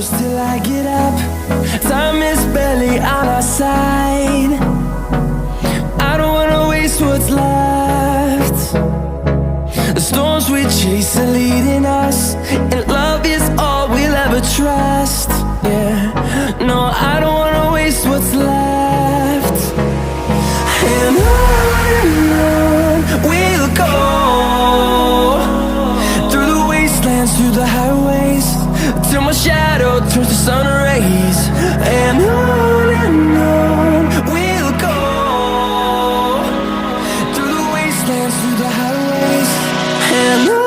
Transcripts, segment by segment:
push till I get up. Time is barely on our side. I don't wanna waste what's left. The storms we chase are leading us, and love is all we'll ever trust. Yeah, no, I don't wanna waste what's left. And on we'll go, through the wastelands, through the highways, till my shadow turns to sun rays. And on we'll go, through the wastelands, through the highways, and on.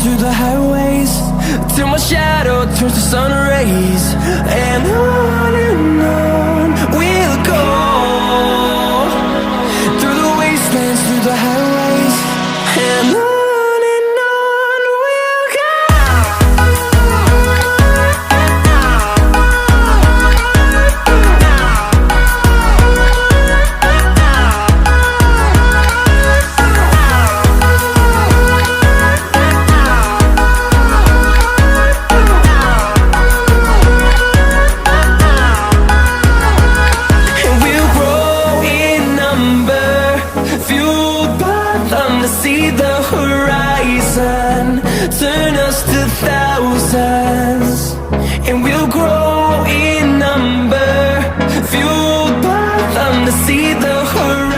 Through the highways, till my shadow turns to sun rays. And on we'll go, through the wastelands, through the highways, and on. See the horizon turn us to thousands, and we'll grow in number, fueled by them to see the horizon.